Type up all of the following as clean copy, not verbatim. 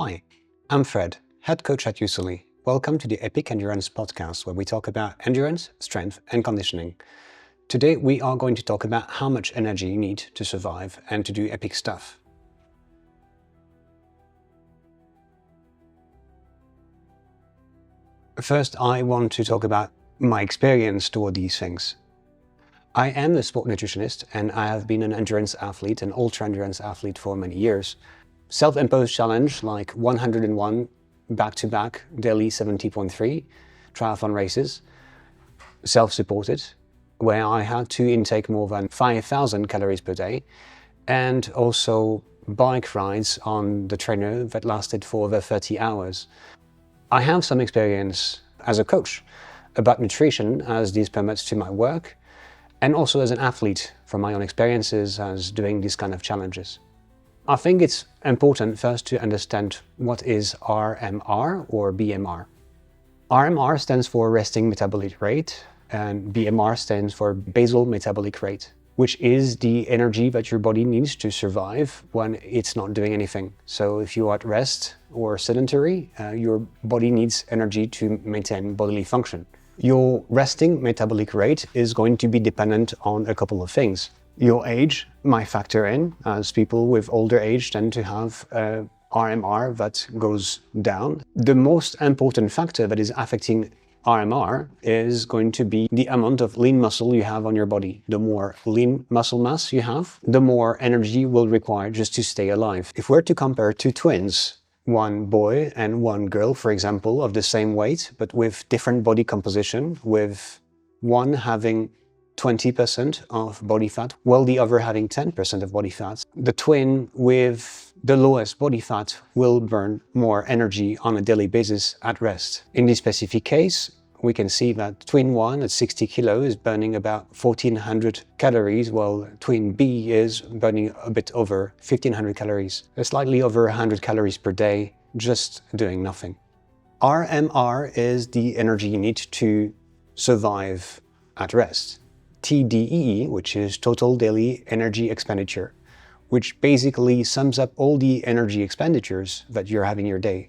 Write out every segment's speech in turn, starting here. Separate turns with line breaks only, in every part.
Hi, I'm Fred, head coach at Yousuli. Welcome to the Epic Endurance podcast, where we talk about endurance, strength, and conditioning. Today, we are going to talk about how much energy you need to survive and to do epic stuff. First, I want to talk about my experience toward these things. I am a sport nutritionist, and I have been an endurance athlete, an ultra-endurance athlete for many years. Self-imposed challenge like 101 back-to-back daily 70.3 triathlon races, self-supported, where I had to intake more than 5,000 calories per day, and also bike rides on the trainer that lasted for over 30 hours. I have some experience as a coach about nutrition, as this permits to my work, and also as an athlete from my own experiences as doing these kind of challenges. I think it's important first to understand what is RMR or BMR. RMR stands for resting metabolic rate, and BMR stands for basal metabolic rate, which is the energy that your body needs to survive when it's not doing anything. So if you're at rest or sedentary, your body needs energy to maintain bodily function. Your resting metabolic rate is going to be dependent on a couple of things. Your age might factor in, as people with older age tend to have RMR that goes down. The most important factor that is affecting RMR is going to be the amount of lean muscle you have on your body. The more lean muscle mass you have, the more energy will require just to stay alive. If we're to compare two twins, one boy and one girl, for example, of the same weight, but with different body composition, with one having 20% of body fat, while the other having 10% of body fat, the twin with the lowest body fat will burn more energy on a daily basis at rest. In this specific case, we can see that twin 1 at 60 kilos is burning about 1,400 calories, while twin B is burning a bit over 1,500 calories, slightly over 100 calories per day, just doing nothing. RMR is the energy you need to survive at rest. TDEE, which is total daily energy expenditure, which basically sums up all the energy expenditures that you're having your day.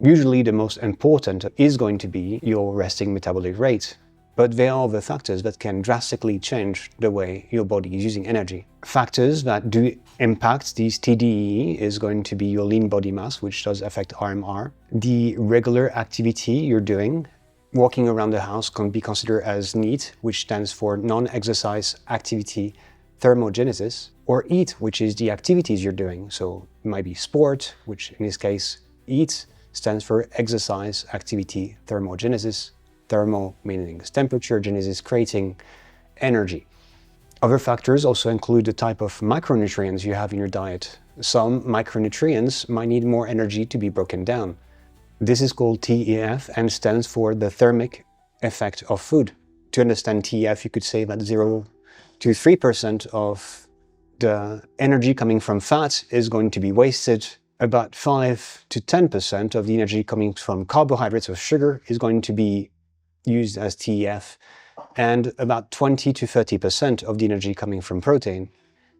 Usually the most important is going to be your resting metabolic rate, but there are other factors that can drastically change the way your body is using energy. Factors that do impact these TDEE is going to be your lean body mass, which does affect RMR, the regular activity you're doing. Walking around the house can be considered as NEAT, which stands for non-exercise activity thermogenesis, or EAT, which is the activities you're doing. So it might be sport, which in this case, EAT stands for exercise activity thermogenesis. Thermo meaning temperature, genesis creating energy. Other factors also include the type of micronutrients you have in your diet. Some micronutrients might need more energy to be broken down. This is called TEF and stands for the thermic effect of food. To understand TEF, you could say that 0 to 3% of the energy coming from fat is going to be wasted. About 5 to 10% of the energy coming from carbohydrates or sugar is going to be used as TEF. And about 20 to 30% of the energy coming from protein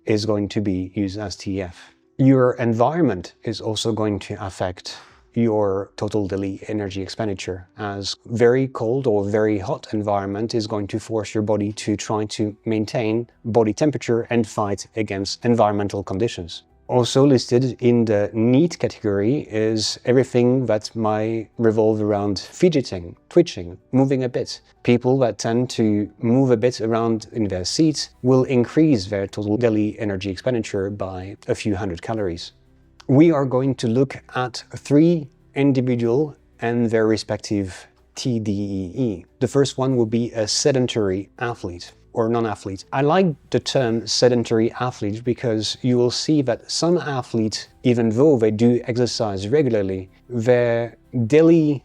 is going to be used as TEF. Your environment is also going to affect your total daily energy expenditure, as very cold or very hot environment is going to force your body to try to maintain body temperature and fight against environmental conditions. Also listed in the NEAT category is everything that might revolve around fidgeting, twitching, moving a bit. People that tend to move a bit around in their seats will increase their total daily energy expenditure by a few hundred calories. We are going to look at 3 individual and their respective TDEE. The first one will be a sedentary athlete or non-athlete. I like the term sedentary athlete because you will see that some athletes, even though they do exercise regularly, their daily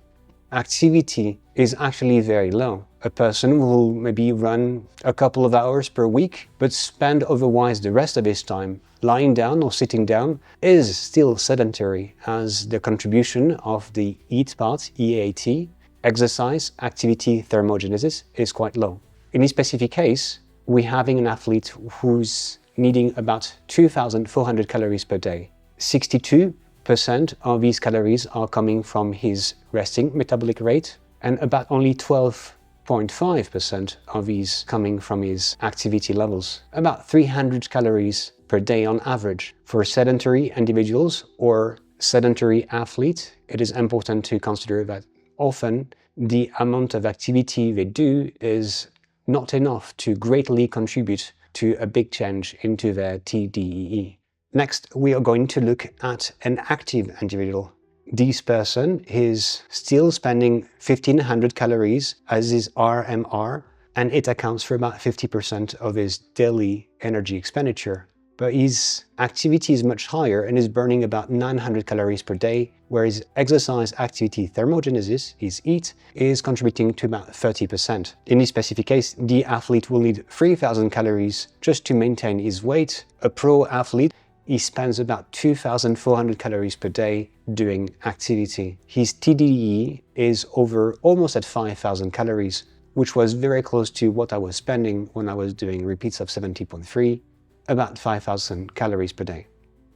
activity is actually very low. A person will maybe run a couple of hours per week, but spend otherwise the rest of his time lying down or sitting down is still sedentary, as the contribution of the EAT part, EAT, exercise activity thermogenesis, is quite low. In this specific case, we're having an athlete who's needing about 2,400 calories per day. 62 80% of these calories are coming from his resting metabolic rate, and about only 12.5% of these coming from his activity levels. About 300 calories per day on average. For sedentary individuals or sedentary athletes, it is important to consider that often the amount of activity they do is not enough to greatly contribute to a big change into their TDEE. Next, we are going to look at an active individual. This person is still spending 1500 calories as his RMR, and it accounts for about 50% of his daily energy expenditure. But his activity is much higher and is burning about 900 calories per day, whereas exercise activity thermogenesis, his heat, is contributing to about 30%. In this specific case, the athlete will need 3000 calories just to maintain his weight. A pro athlete, he spends about 2400 calories per day doing activity. His TDEE is over almost at 5000 calories, which was very close to what I was spending when I was doing repeats of 70.3. About 5000 calories per day.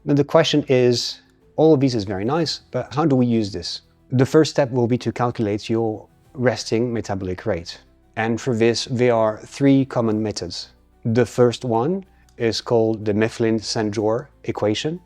Now the question is, all of this is very nice, but how do we use this? The first step will be to calculate your resting metabolic rate. And for this, there are three common methods. The first one is called the Mifflin-St. equation.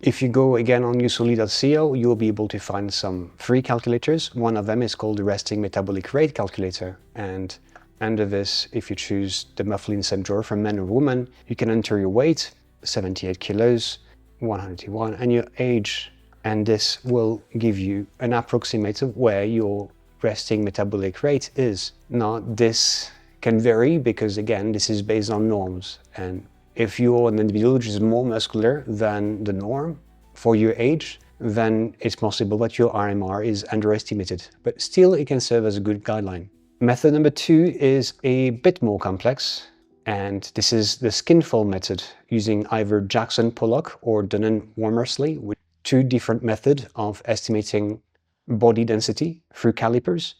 If you go again on yousuli.co, you'll be able to find some free calculators. One of them is called the resting metabolic rate calculator. And under this, if you choose the Mifflin-St. for men or women, you can enter your weight, 78 kilos, 181, and your age. And this will give you an approximate of where your resting metabolic rate is. Now, this can vary because, again, this is based on norms. And if you're an individual which is more muscular than the norm for your age, then it's possible that your RMR is underestimated. But still, it can serve as a good guideline. Method number two is a bit more complex, and this is the skinfold method using either Jackson-Pollock or Dunning-Wormersley, with two different methods of estimating body density through calipers.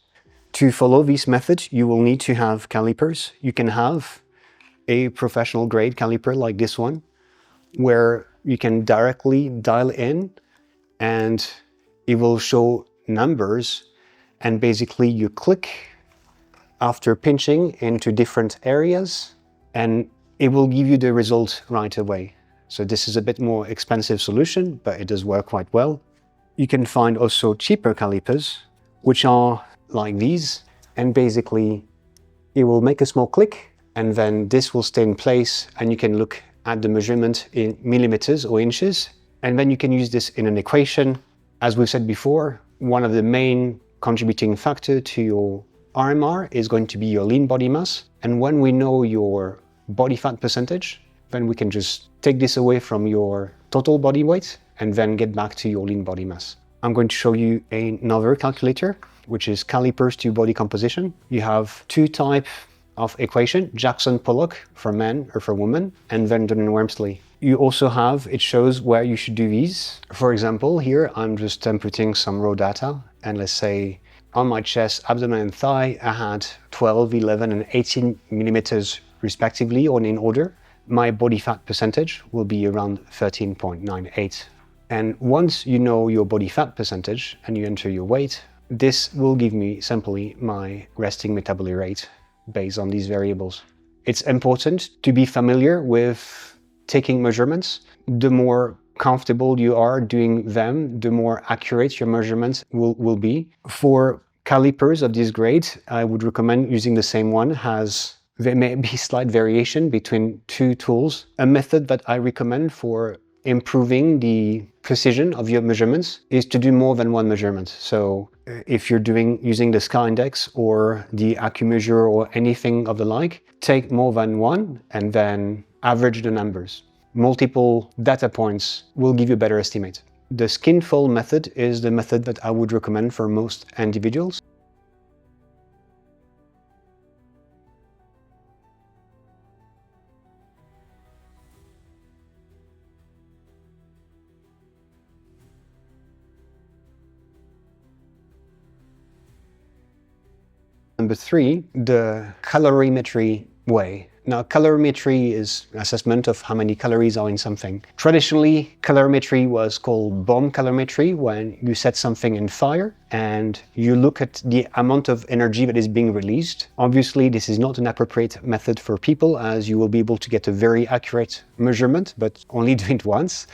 To follow this method, you will need to have calipers. You can have a professional grade caliper like this one, where you can directly dial in and it will show numbers, and basically you click after pinching into different areas and it will give you the result right away. So this is a bit more expensive solution, but it does work quite well. You can find also cheaper calipers, which are like these, and basically it will make a small click and then this will stay in place and you can look at the measurement in millimeters or inches, and then you can use this in an equation. As we've said before, one of the main contributing factor to your RMR is going to be your lean body mass. And when we know your body fat percentage, then we can just take this away from your total body weight and then get back to your lean body mass. I'm going to show you another calculator, which is calipers to body composition. You have two types of equation, Jackson-Pollock for men or for women, and then Dunning-Wormersley. You also have, it shows where you should do these. For example, here I'm just inputting some raw data, and let's say on my chest, abdomen and thigh, I had 12, 11 and 18 millimeters respectively, or in order. My body fat percentage will be around 13.98. And once you know your body fat percentage and you enter your weight, this will give me simply my resting metabolic rate based on these variables. It's important to be familiar with taking measurements. The more comfortable you are doing them, the more accurate your measurements will be. For calipers of this grade, I would recommend using the same one. There may be slight variation between two tools. A method that I recommend for improving the precision of your measurements is to do more than one measurement. So if you're using the SCA index or the AccuMeasure or anything of the like, take more than one and then average the numbers. Multiple data points will give you a better estimate. The skinfold method is the method that I would recommend for most individuals. Number three, the calorimetry way. Now, calorimetry is an assessment of how many calories are in something. Traditionally, calorimetry was called bomb calorimetry, when you set something in fire and you look at the amount of energy that is being released. Obviously, this is not an appropriate method for people, as you will be able to get a very accurate measurement, but only do it once.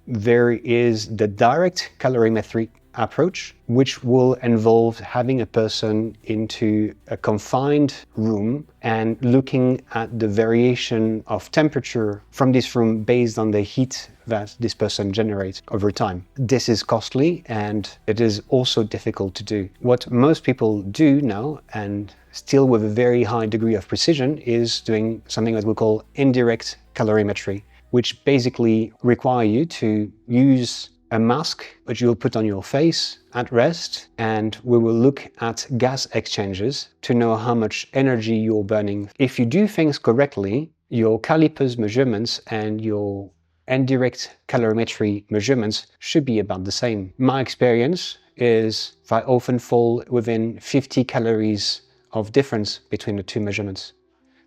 There is the direct calorimetry approach, which will involve having a person into a confined room and looking at the variation of temperature from this room based on the heat that this person generates over time. This is costly and it is also difficult to do. What most people do now, and still with a very high degree of precision, is doing something that we call indirect calorimetry, which basically require you to use a mask which you'll put on your face at rest, and we will look at gas exchanges to know how much energy you're burning. If you do things correctly, your calipers measurements and your indirect calorimetry measurements should be about the same. My experience is I often fall within 50 calories of difference between the two measurements.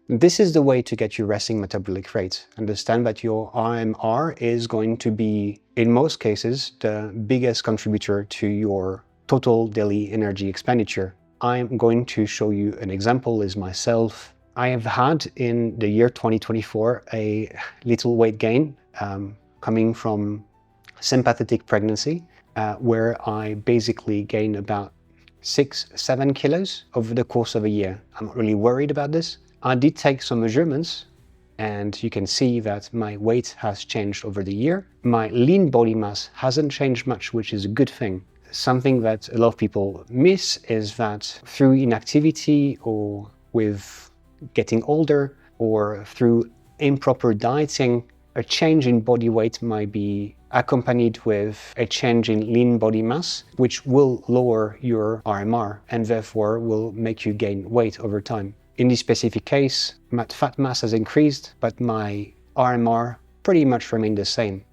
This is the way to get your resting metabolic rate. Understand that your RMR is going to be, in most cases, the biggest contributor to your total daily energy expenditure. I'm going to show you an example as myself. I have had in the year 2024 a little weight gain coming from sympathetic pregnancy, where I basically gained about 6-7 kilos over the course of a year. I'm not really worried about this. I did take some measurements and you can see that my weight has changed over the year. My lean body mass hasn't changed much, which is a good thing. Something that a lot of people miss is that through inactivity or with getting older or through improper dieting, a change in body weight might be accompanied with a change in lean body mass, which will lower your RMR and therefore will make you gain weight over time. In this specific case, my fat mass has increased, but my RMR pretty much remained the same.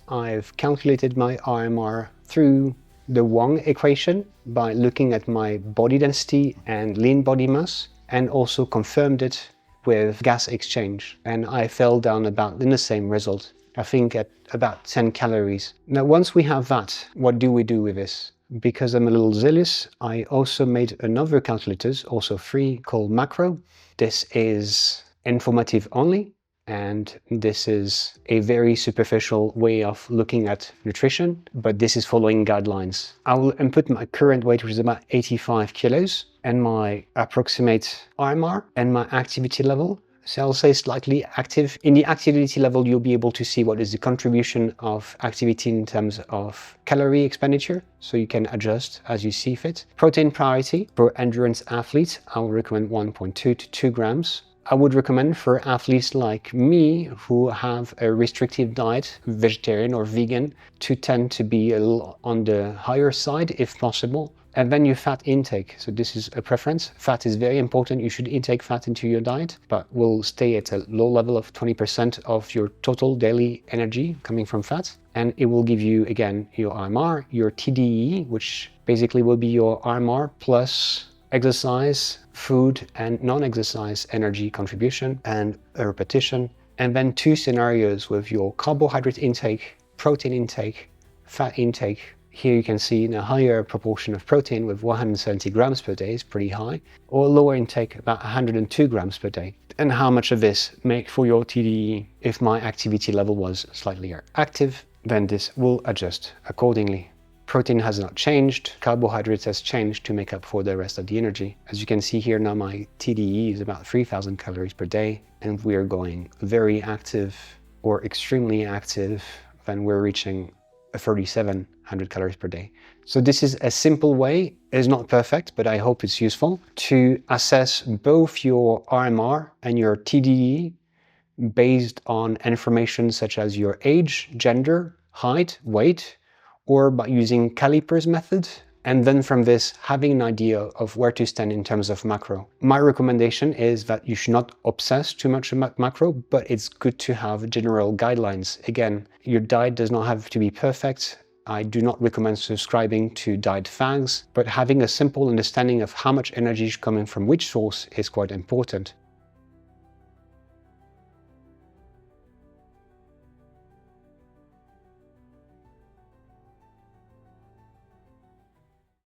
I've calculated my RMR through the Wang equation by looking at my body density and lean body mass, and also confirmed it with gas exchange. And I fell down about in the same result. I think at about 10 calories. Now, once we have that, what do we do with this? Because I'm a little zealous, I also made another calculator, also free, called Macro. This is informative only, and this is a very superficial way of looking at nutrition, but this is following guidelines. I will input my current weight, which is about 85 kilos, and my approximate RMR and my activity level. So I'll say slightly active. In the activity level, you'll be able to see what is the contribution of activity in terms of calorie expenditure. So you can adjust as you see fit. Protein priority for endurance athletes, I will recommend 1.2 to 2 grams. I would recommend for athletes like me who have a restrictive diet, vegetarian or vegan, to tend to be a little on the higher side if possible. And then your fat intake. So this is a preference. Fat is very important. You should intake fat into your diet, but will stay at a low level of 20% of your total daily energy coming from fat. And it will give you, again, your RMR, your TDE, which basically will be your RMR plus exercise, food, and non-exercise energy contribution and a repetition. And then 2 scenarios with your carbohydrate intake, protein intake, fat intake. Here you can see a higher proportion of protein with 170 grams per day is pretty high, or lower intake about 102 grams per day. And how much of this make for your TDE if my activity level was slightly active, then this will adjust accordingly. Protein has not changed, carbohydrates has changed to make up for the rest of the energy. As you can see here now, my TDE is about 3,000 calories per day, and we are going very active or extremely active when we're reaching 3,700 calories per day. So this is a simple way, it's not perfect, but I hope it's useful, to assess both your RMR and your TDE based on information such as your age, gender, height, weight, or by using Calipers method And then from this, having an idea of where to stand in terms of macro. My recommendation is that you should not obsess too much about macro, but it's good to have general guidelines. Again, your diet does not have to be perfect. I do not recommend subscribing to diet fads, but having a simple understanding of how much energy is coming from which source is quite important.